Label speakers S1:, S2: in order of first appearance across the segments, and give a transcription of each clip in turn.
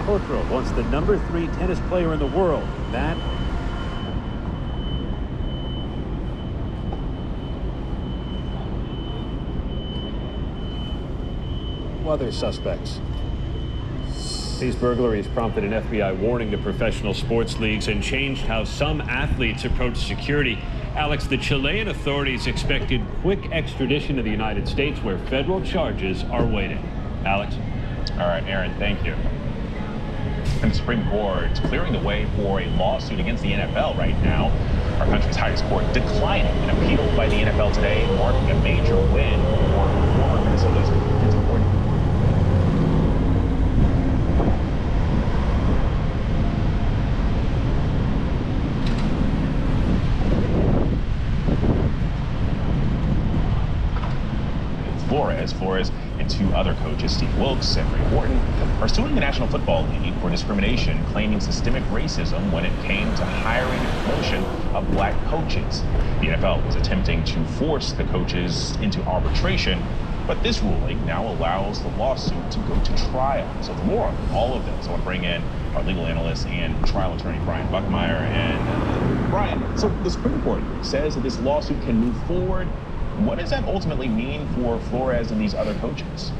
S1: Potro, once the #3 tennis player in the world. That other suspects. These burglaries prompted an FBI warning to professional sports leagues and changed how some athletes approach security. Alex, the Chilean authorities expected quick extradition to the United States, where federal charges are waiting. Alex?
S2: All right, Aaron, thank you. And the Supreme Court is clearing the way for a lawsuit against the NFL right now. Our country's highest court declining an appeal by the NFL today, marking a major win for former Minnesota's defensive coordinator. Flores and two other coaches, Steve Wilkes and Ray Wharton, are suing the National Football League for discrimination, claiming systemic racism when it came to hiring and promotion of black coaches. The NFL was attempting to force the coaches into arbitration, but this ruling now allows the lawsuit to go to trial. So for more on all of this, I want to bring in our legal analyst and trial attorney, Brian Buckmeyer. And Brian, so the Supreme Court says that this lawsuit can move forward. What does that ultimately mean for Flores and these other coaches?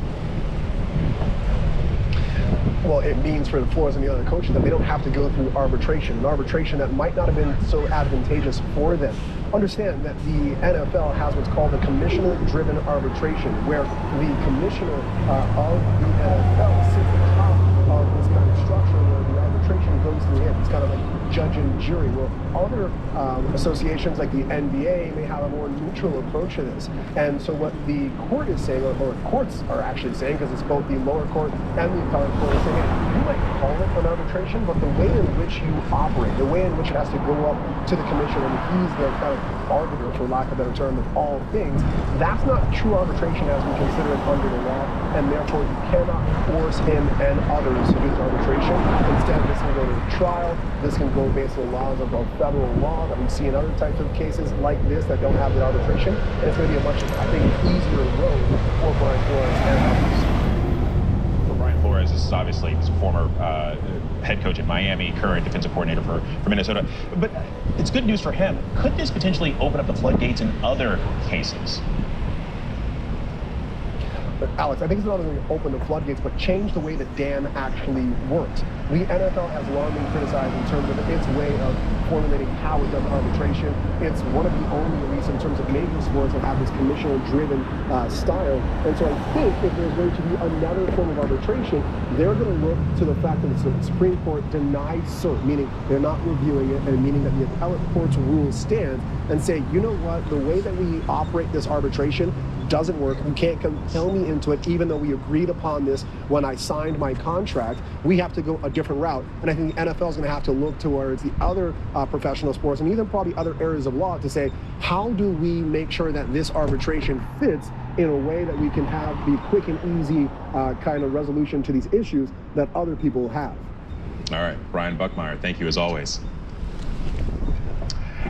S3: Well, it means for the Flores and the other coaches that they don't have to go through arbitration, an arbitration that might not have been so advantageous for them. Understand that the NFL has what's called a commissioner-driven arbitration, where the commissioner of the NFL sits at the top of this kind of structure where the arbitration goes through him. It's kind of like judge and jury, where other associations like the NBA may have a more neutral approach to this. And so what the court is saying, or courts are actually saying, because it's both the lower court and the appellate court, is saying, hey, you might call it an arbitration, but the way in which you operate, the way in which it has to go up to the commission, and he's the kind of arbiter, for lack of a better term, of all things, that's not true arbitration as we consider it under the law, and therefore you cannot force him and others to do this arbitration. Instead, this can go to trial. This can go based on the laws of federal law that we see in other types of cases like this that don't have the arbitration. And it's going to be a much, I think, easier road for Brian Flores and others.
S2: For Brian Flores, this is obviously he's a former head coach at Miami, current defensive coordinator for Minnesota. But it's good news for him. Could this potentially open up the floodgates in other cases?
S3: But Alex, I think it's not only open the floodgates, but change the way that Dan actually works. The NFL has long been criticized in terms of its way of formulating how it does arbitration. It's one of the only leagues in terms of major sports that have this commissioner-driven style. And so I think if there's going to be another form of arbitration, they're going to look to the fact that the Supreme Court denied cert, meaning they're not reviewing it, and meaning that the appellate court's rule stands, and say, you know what, the way that we operate this arbitration doesn't work. You can't compel me into it, even though we agreed upon this when I signed my contract. We have to go a different route. And I think the NFL is going to have to look towards the other professional sports and even probably other areas of law to say, how do we make sure that this arbitration fits in a way that we can have the quick and easy kind of resolution to these issues that other people have.
S2: All right, Brian Buckmeyer, thank you as always.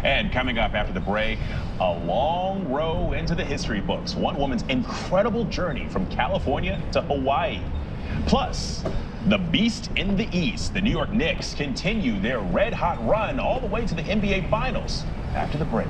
S2: And coming up after the break, a long row into the history books. One woman's incredible journey from California to Hawaii. Plus, the beast in the East, the New York Knicks, continue their red-hot run all the way to the NBA Finals after the break.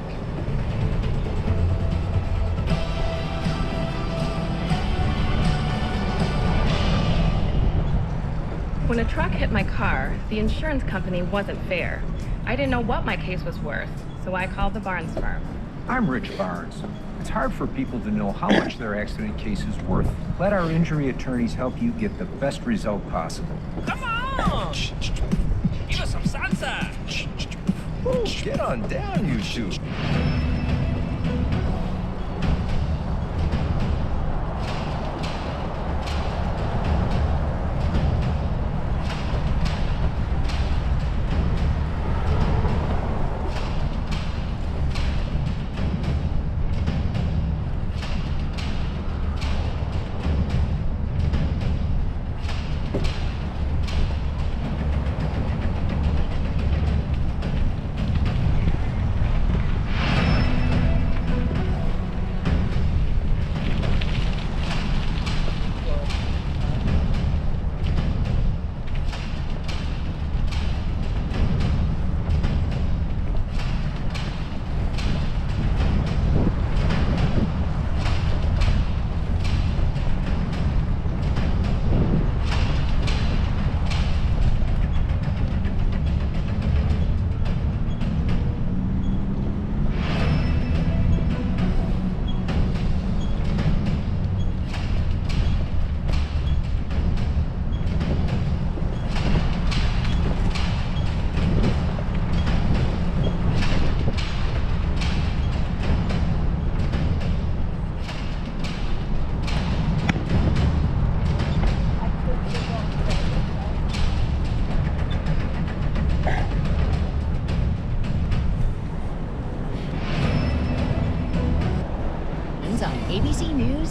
S4: When a truck hit my car, the insurance company wasn't fair. I didn't know what my case was worth, so I called the Barnes firm.
S5: I'm Rich Barnes. It's hard for people to know how much their accident case is worth. Let our injury attorneys help you get the best result possible.
S6: Come on! Give us some salsa!
S5: Ooh, get on down, you two.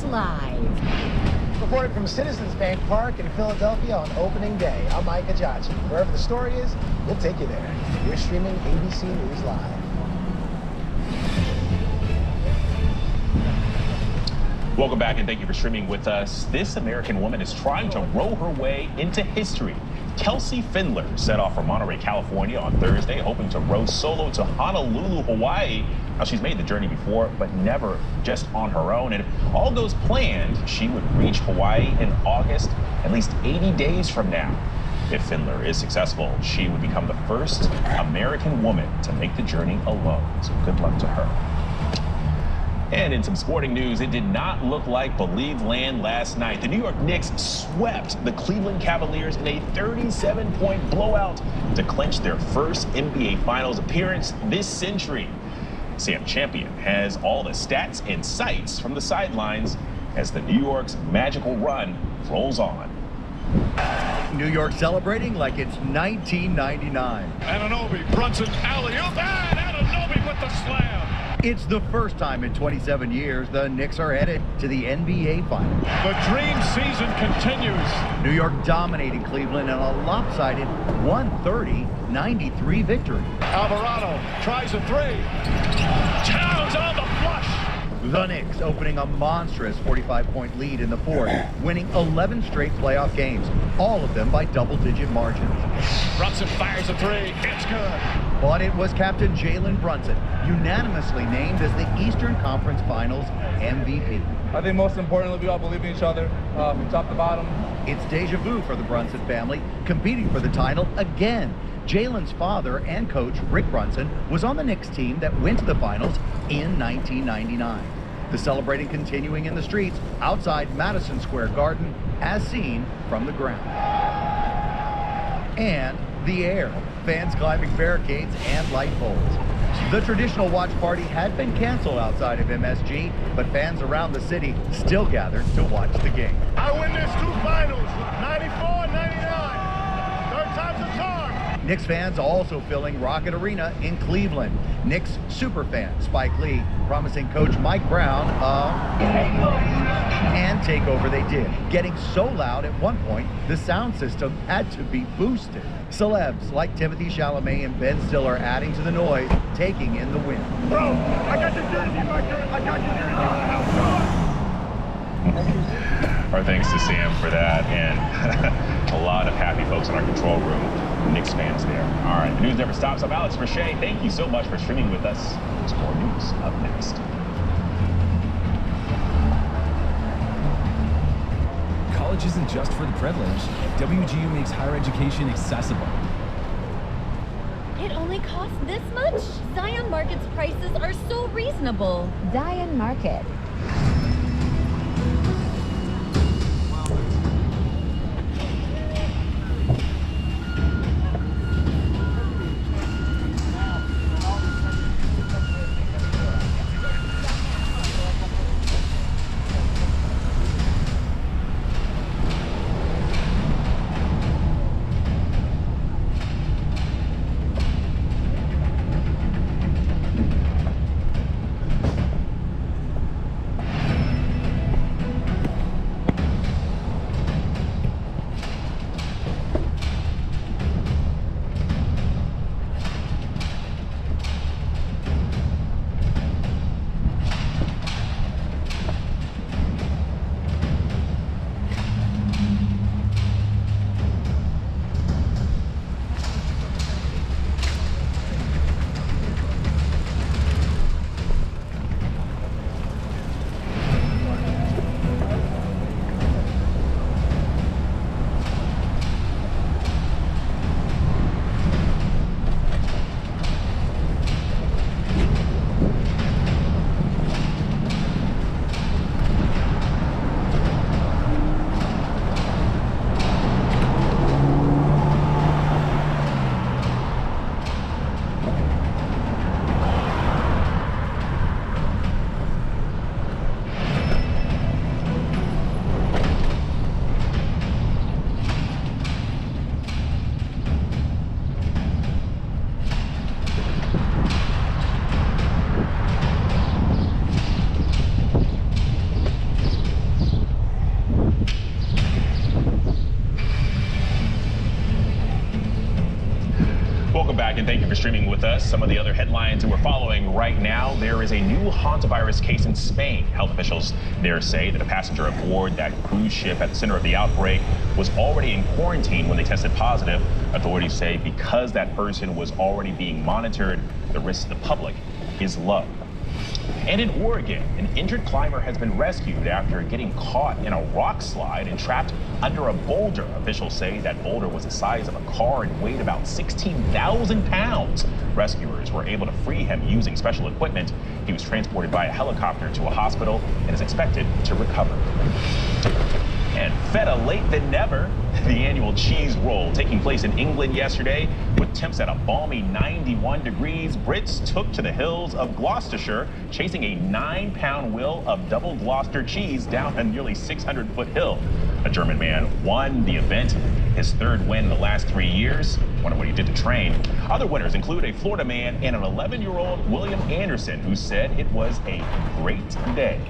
S7: Live.
S8: Reporting from Citizens Bank Park in Philadelphia on opening day, I'm Mike Ajachi. Wherever the story is, we'll take you there. You're streaming ABC News Live.
S2: Welcome back and thank you for streaming with us. This American woman is trying to row her way into history. Kelsey Findler set off from Monterey, California on Thursday, hoping to row solo to Honolulu, Hawaii. Now, she's made the journey before, but never just on her own. And if all goes planned, she would reach Hawaii in August, at least 80 days from now. If Findler is successful, she would become the first American woman to make the journey alone. So good luck to her. And in some sporting news, it did not look like Believe land last night. The New York Knicks swept the Cleveland Cavaliers in a 37-point blowout to clinch their first NBA Finals appearance this century. Sam Champion has all the stats and sights from the sidelines as the New York's magical run rolls on.
S9: New York celebrating like it's 1999.
S10: Anunoby, Brunson, alley-oop, and Anunoby with the slam.
S9: It's the first time in 27 years the Knicks are headed to the NBA Finals.
S10: The dream season continues.
S9: New York dominating Cleveland in a lopsided 130-93 victory.
S10: Alvarado tries a three. Towns on the flush.
S9: The Knicks opening a monstrous 45-point lead in the fourth, winning 11 straight playoff games, all of them by double-digit margins.
S10: Brunson fires a three. It's good.
S9: But it was Captain Jalen Brunson, unanimously named as the Eastern Conference Finals MVP.
S11: I think most importantly, we all believe in each other from top to bottom.
S9: It's deja vu for the Brunson family, competing for the title again. Jalen's father and coach, Rick Brunson, was on the Knicks team that went to the finals in 1999. The celebrating continuing in the streets outside Madison Square Garden, as seen from the ground. And the air, fans climbing barricades and light poles. The traditional watch party had been canceled outside of MSG, but fans around the city still gathered to watch the game.
S10: I win this two finals, 94, 99. Third time's the charm.
S9: Knicks fans also filling Rocket Arena in Cleveland. Knicks superfan Spike Lee promising coach Mike Brown and takeover they did, getting so loud at one point the sound system had to be boosted. Celebs like Timothy Chalamet and Ben Stiller adding to the noise, taking in the win.
S10: Bro, I got your jersey, Mike. I got your jersey.
S2: Our thanks to Sam for that, and a lot of happy folks in our control room. Knicks fans there. All right, the news never stops. I'm Alex Verche. Thank you so much for streaming with us. There's more news up next.
S12: College isn't just for the privileged. WGU makes higher education accessible.
S13: It only costs this much? Zion Market's prices are so reasonable. Zion Market.
S2: Welcome back and thank you for streaming with us. Some of the other headlines that we're following right now. There is a new hantavirus case in Spain. Health officials there say that a passenger aboard that cruise ship at the center of the outbreak was already in quarantine when they tested positive. Authorities say because that person was already being monitored, the risk to the public is low. And in Oregon, an injured climber has been rescued after getting caught in a rock slide and trapped under a boulder. Officials say that boulder was the size of a car and weighed about 16,000 pounds. Rescuers were able to free him using special equipment. He was transported by a helicopter to a hospital and is expected to recover. And feta late than never, the annual cheese roll taking place in England yesterday with temps at a balmy 91 degrees. Brits took to the hills of Gloucestershire, chasing a 9-pound wheel of double Gloucester cheese down a nearly 600-foot hill. A German man won the event, his third win in the last 3 years. Wonder what he did to train. Other winners include a Florida man and an 11-year-old William Anderson, who said it was a great day.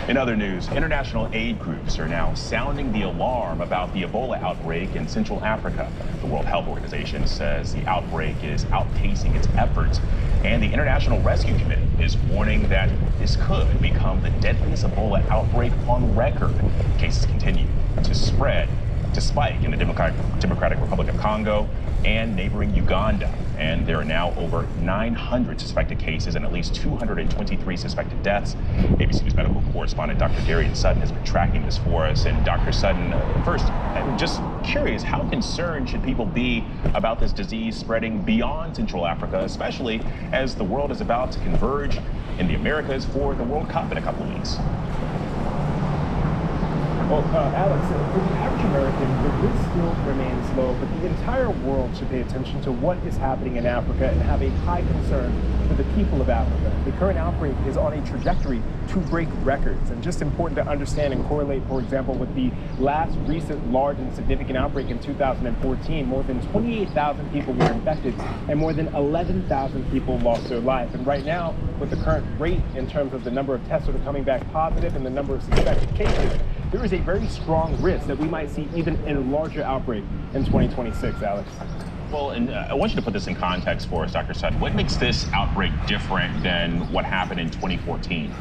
S2: In other news, international aid groups are now sounding the alarm about the Ebola outbreak in Central Africa. The World Health Organization says the outbreak is outpacing its efforts, and the International Rescue Committee is warning that this could become the deadliest Ebola outbreak on record. Cases continue to spike in the Democratic Republic of Congo and neighboring Uganda. And there are now over 900 suspected cases and at least 223 suspected deaths. ABC News medical correspondent Dr. Darian Sutton has been tracking this for us. And Dr. Sutton, first, I'm just curious, how concerned should people be about this disease spreading beyond Central Africa, especially as the world is about to converge in the Americas for the World Cup in a couple of weeks?
S7: Well, Alex, for the average American, the risk still remains low, but the entire world should pay attention to what is happening in Africa and have a high concern for the people of Africa. The current outbreak is on a trajectory to break records, and just important to understand and correlate, for example, with the last recent large and significant outbreak in 2014. More than 28,000 people were infected and more than 11,000 people lost their life. And right now, with the current rate in terms of the number of tests that are coming back positive and the number of suspected cases, there is a very strong risk that we might see even a larger outbreak in 2026, Alex.
S2: Well, and I want you to put this in context for us, Dr. Sutton. What makes this outbreak different than what happened in 2014?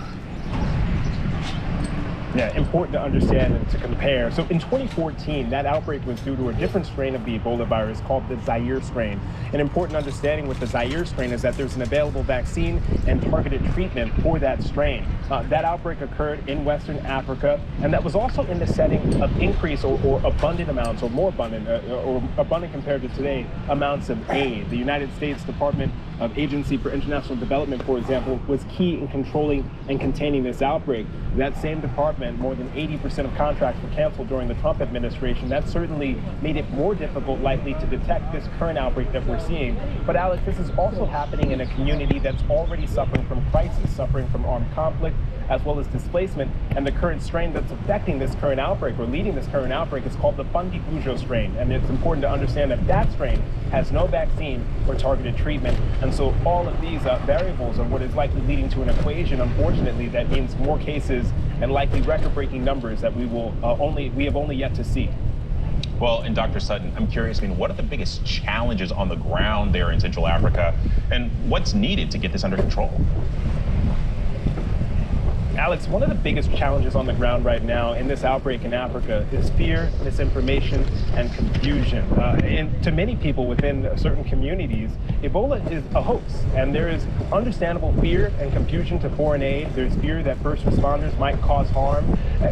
S7: Yeah, important to understand and to compare. So in 2014, that outbreak was due to a different strain of the Ebola virus called the Zaire strain. An important understanding with the Zaire strain is that there's an available vaccine and targeted treatment for that strain. That outbreak occurred in Western Africa, and that was also in the setting of increased or abundant amounts, or more abundant, or abundant compared to today, amounts of aid. The United States Department of Agency for International Development, for example, was key in controlling and containing this outbreak. That same department, more than 80% of contracts were canceled during the Trump administration. That certainly made it more difficult, likely, to detect this current outbreak that we're seeing. But Alex, this is also happening in a community that's already suffering from crisis, suffering from armed conflict, as well as displacement. And the current strain that's affecting this current outbreak, or leading this current outbreak, is called the Fungi-Bujo strain. And it's important to understand that that strain has no vaccine or targeted treatment. And so all of these variables are what is likely leading to an equation, unfortunately, that means more cases and likely record-breaking numbers that we have only yet to see.
S2: Well, and Dr. Sutton, I'm curious, what are the biggest challenges on the ground there in Central Africa, and what's needed to get this under control?
S7: Alex, one of the biggest challenges on the ground right now in this outbreak in Africa is fear, misinformation, and confusion. And to many people within certain communities, Ebola is a hoax, and there is understandable fear and confusion to foreign aid. There's fear that first responders might cause harm.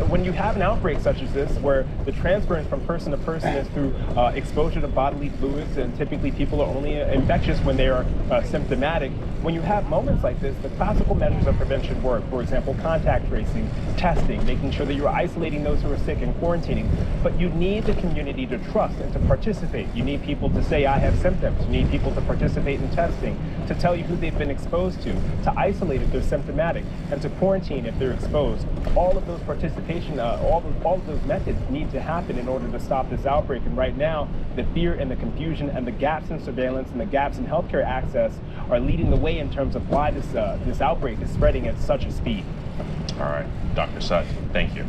S7: When you have an outbreak such as this, where the transference from person to person is through exposure to bodily fluids, and typically people are only infectious when they are symptomatic, when you have moments like this, the classical measures of prevention work. For example, contact tracing, testing, making sure that you're isolating those who are sick and quarantining. But you need the community to trust and to participate. You need people to say, I have symptoms. You need people to participate in testing, to tell you who they've been exposed to isolate if they're symptomatic, and to quarantine if they're exposed. All of those participation, all of those methods need to happen in order to stop this outbreak. And right now, the fear and the confusion and the gaps in surveillance and the gaps in healthcare access are leading the way in terms of why this outbreak is spreading at such a speed.
S2: All right, Dr. Sutton, thank you.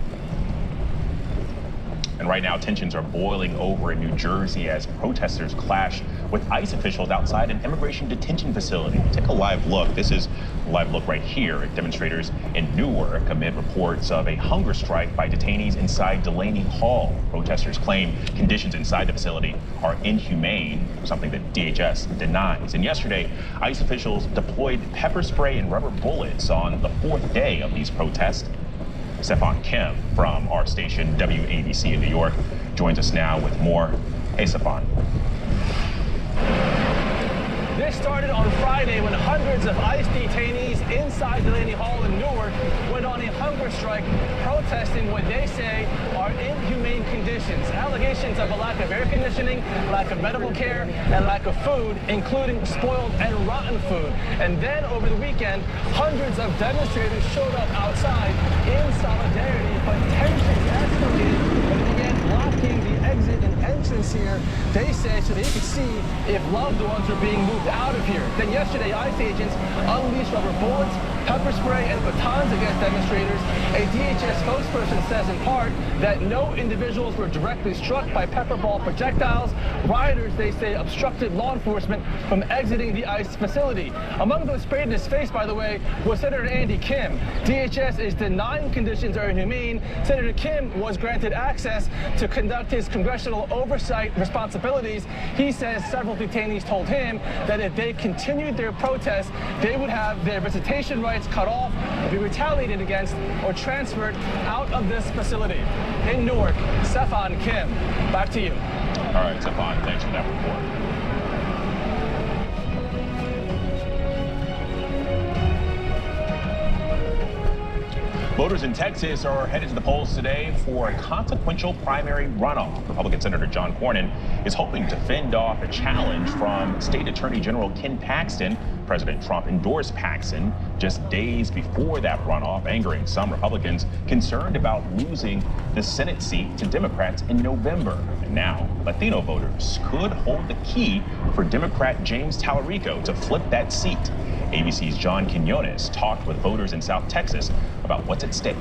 S2: And And right now, tensions are boiling over in New Jersey as protesters clash with ICE officials outside an immigration detention facility. Take a live look. This is a live look right here at demonstrators in Newark amid reports of a hunger strike by detainees inside Delaney Hall. Protesters claim conditions inside the facility are inhumane, something that DHS denies. And yesterday, ICE officials deployed pepper spray and rubber bullets on the fourth day of these protests. Stefan Kim from our station, WABC in New York, joins us now with more. Hey, Stefan.
S14: This started on Friday when hundreds of ICE detainees inside Delaney Hall in Newark went on a hunger strike protesting what they say are inhumane conditions. Allegations of a lack of air conditioning, lack of medical care, and lack of food, including spoiled and rotten food. And then over the weekend, hundreds of demonstrators showed up outside in solidarity, but tensions escalated and began blocking the exit and entrance here, they say, so they could see if loved ones were being moved out of here. Then yesterday, ICE agents unleashed rubber bullets, pepper spray, and batons against demonstrators. A DHS spokesperson says in part that no individuals were directly struck by pepper ball projectiles. Rioters, they say, obstructed law enforcement from exiting the ICE facility. Among those sprayed in his face, by the way, was Senator Andy Kim. DHS is denying conditions are inhumane. Senator Kim was granted access to conduct his congressional oversight responsibilities. He says several detainees told him that if they continued their protests, they would have their visitation rights cut off, be retaliated against, or transferred out of this facility. In Newark, Stefan Kim, back to you.
S2: All right, Stefan, thanks for that report. Voters in Texas are headed to the polls today for a consequential primary runoff. Republican Senator John Cornyn is hoping to fend off a challenge from State Attorney General Ken Paxton. President Trump endorsed Paxton just days before that runoff, angering some Republicans concerned about losing the Senate seat to Democrats in November. And now, Latino voters could hold the key for Democrat James Tallarico to flip that seat. ABC's John Quinones talked with voters in South Texas about what's at stake.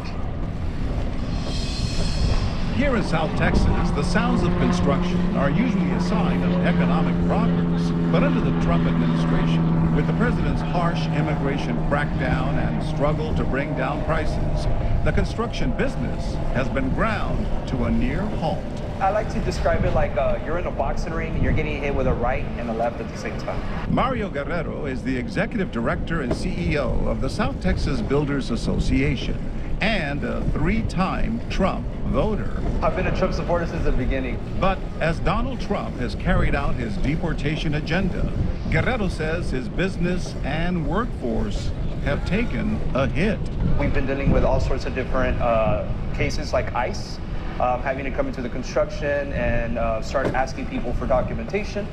S15: Here in South Texas, the sounds of construction are usually a sign of economic progress. But under the Trump administration, with the president's harsh immigration crackdown and struggle to bring down prices, the construction business has been ground to a near halt.
S16: I like to describe it like you're in a boxing ring and you're getting hit with a right and a left at the same time.
S15: Mario Guerrero is the executive director and CEO of the South Texas Builders Association and a three-time Trump voter.
S16: I've been a Trump supporter since the beginning.
S15: But as Donald Trump has carried out his deportation agenda, Guerrero says his business and workforce have taken a hit.
S16: We've been dealing with all sorts of different cases like ICE. Having to come into the construction and start asking people for documentation.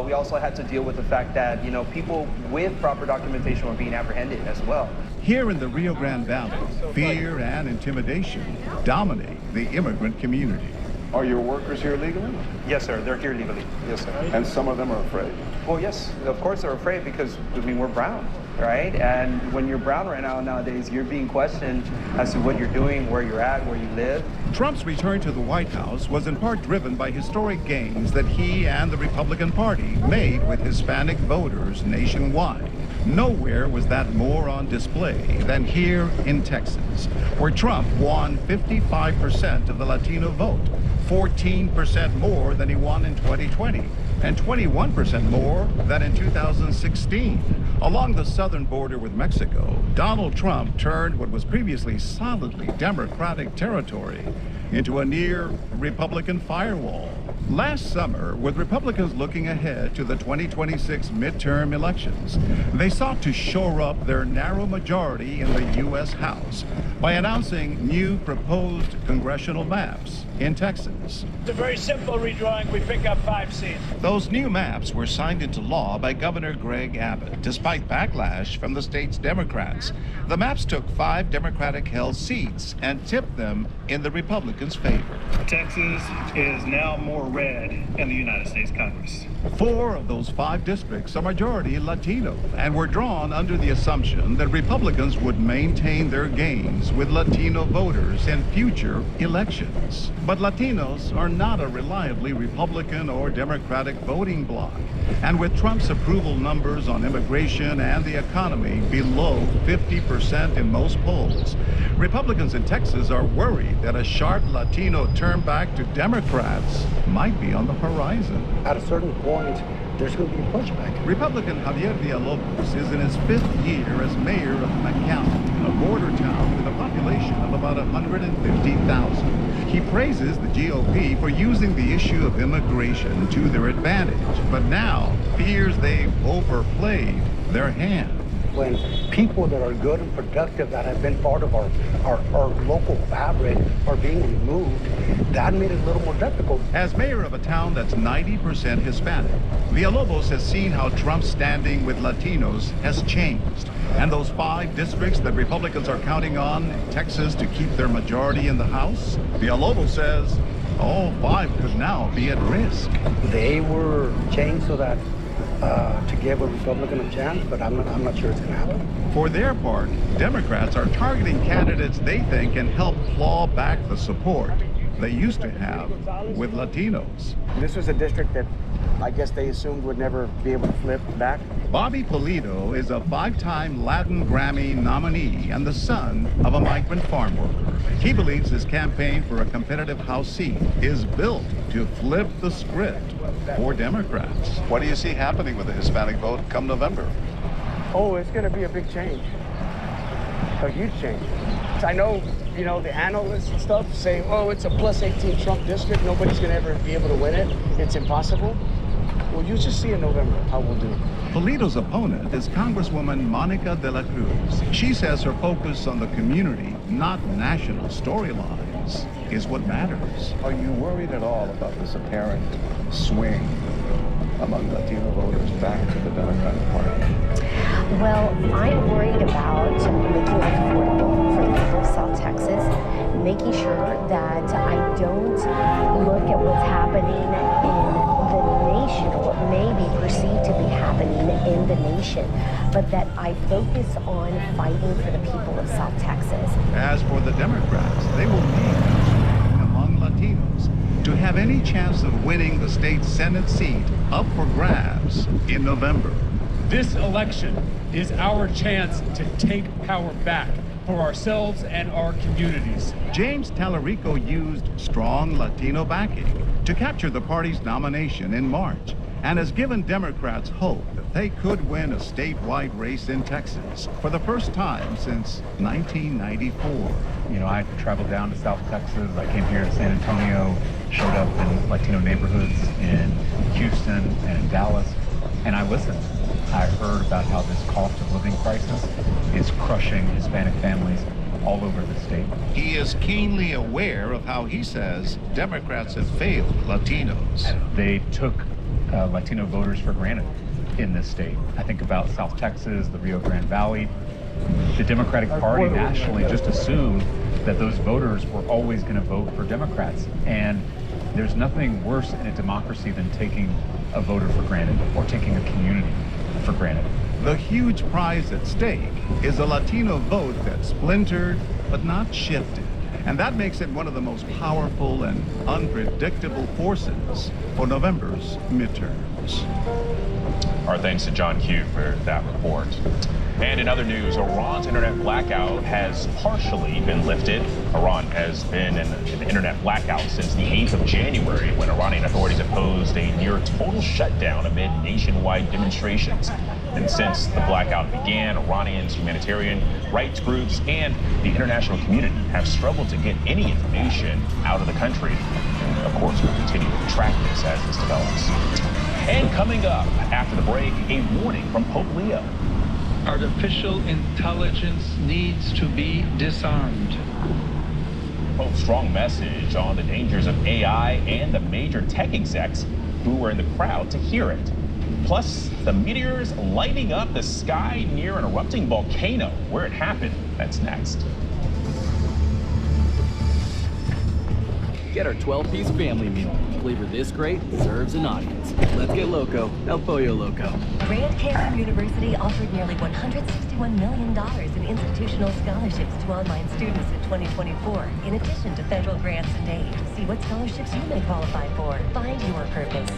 S16: We also had to deal with the fact that, you know, people with proper documentation were being apprehended as well.
S15: Here in the Rio Grande Valley, fear and intimidation dominate the immigrant community.
S17: Are your workers here legally?
S16: Yes, sir. They're here legally. Yes, sir.
S17: And some of them are afraid?
S16: Well, yes. Of course they're afraid because, I mean, we're brown, right? And when you're brown right now, nowadays, you're being questioned as to what you're doing, where you're at, where you live.
S15: Trump's return to the White House was in part driven by historic gains that he and the Republican Party made with Hispanic voters nationwide. Nowhere was that more on display than here in Texas, where Trump won 55% of the Latino vote, 14% more than he won in 2020, and 21% more than in 2016. Along the southern border with Mexico, Donald Trump turned what was previously solidly Democratic territory into a near Republican firewall. Last summer, with Republicans looking ahead to the 2026 midterm elections, they sought to shore up their narrow majority in the U.S. House by announcing new proposed congressional maps in Texas.
S10: It's a very simple redrawing. We pick up 5 seats.
S15: Those new maps were signed into law by Governor Greg Abbott, despite backlash from the state's Democrats. The maps took 5 Democratic-held seats and tipped them in the Republican Republicans' favor.
S10: Texas is now more red in the United States Congress.
S15: 4 of those 5 districts are majority Latino and were drawn under the assumption that Republicans would maintain their gains with Latino voters in future elections. But Latinos are not a reliably Republican or Democratic voting bloc. And with Trump's approval numbers on immigration and the economy below 50% in most polls, Republicans in Texas are worried that a sharp Latino turn back to Democrats might be on the horizon.
S18: At a certain point, there's going to be a pushback.
S15: Republican Javier Villalobos is in his 5th year as mayor of McAllen, a border town with a population of about 150,000. He praises the GOP for using the issue of immigration to their advantage, but now fears they've overplayed their hand.
S18: When people that are good and productive that have been part of our local fabric are being removed, that made it a little more difficult.
S15: As mayor of a town that's 90% Hispanic, Villalobos has seen how Trump's standing with Latinos has changed. And those 5 districts that Republicans are counting on in Texas to keep their majority in the House, Villalobos says all 5 could now be at risk.
S18: They were changed so that to give a Republican a chance, but I'm not sure it's going to happen.
S15: For their part, Democrats are targeting candidates they think can help claw back the support they used to have with Latinos.
S19: This was a district that I guess they assumed would never be able to flip back.
S15: Bobby Pulido is a 5-time Latin Grammy nominee and the son of a migrant farm worker. He believes his campaign for a competitive House seat is built to flip the script for Democrats.
S17: What do you see happening with the Hispanic vote come November?
S19: Oh, it's going to be a big change. A huge change. I know, the analysts and stuff say, oh, it's a plus 18 Trump district. Nobody's going to ever be able to win it. It's impossible. Well, you just see in November how we'll do.
S15: Pulido's opponent is Congresswoman Monica de la Cruz. She says her focus on the community, not national storylines, is what matters.
S17: Are you worried at all about this apparent swing among Latino voters back to the Democratic Party?
S20: Well, I'm worried about making it affordable for the people of South Texas, making sure that I don't look at what's happening in the nation or what may be perceived to be happening in the nation, but that I focus on fighting for the people of South Texas.
S15: As for the Democrats, they will need a swing among Latinos to have any chance of winning the state Senate seat up for grabs in November.
S21: This election is our chance to take power back for ourselves and our communities.
S15: James Tallarico used strong Latino backing to capture the party's nomination in March and has given Democrats hope that they could win a statewide race in Texas for the first time since 1994.
S22: I traveled down to South Texas. I came here to San Antonio, showed up in Latino neighborhoods in Houston and in Dallas, and I listened. I heard about how this cost of living crisis is crushing Hispanic families all over the state.
S15: He is keenly aware of how he says Democrats have failed Latinos.
S22: They took Latino voters for granted in this state. I think about South Texas, the Rio Grande Valley. The Democratic Party nationally just assumed that those voters were always going to vote for Democrats. And there's nothing worse in a democracy than taking a voter for granted or taking a community for granted.
S15: The huge prize at stake is a Latino vote that's splintered but not shifted. And that makes it one of the most powerful and unpredictable forces for November's midterms.
S2: Our thanks to John Q for that report. And in other news, Iran's internet blackout has partially been lifted. Iran has been in an internet blackout since the 8th of January, when Iranian authorities imposed a near total shutdown amid nationwide demonstrations. And since the blackout began, Iranians, humanitarian rights groups, and the international community have struggled to get any information out of the country. And of course, we'll continue to track this as this develops. And coming up after the break, a warning from Pope Leo.
S23: Artificial intelligence needs to be disarmed.
S2: Pope's strong message on the dangers of AI and the major tech execs who were in the crowd to hear it. Plus, the meteors lighting up the sky near an erupting volcano. Where it happened, that's next.
S1: Get our 12-piece family meal. Flavor this great serves an audience. Let's get loco. El Pollo Loco.
S3: Grand Canyon University offered nearly $161 million in institutional scholarships to online students in 2024, in addition to federal grants and aid. See what scholarships you may qualify for. Find your purpose.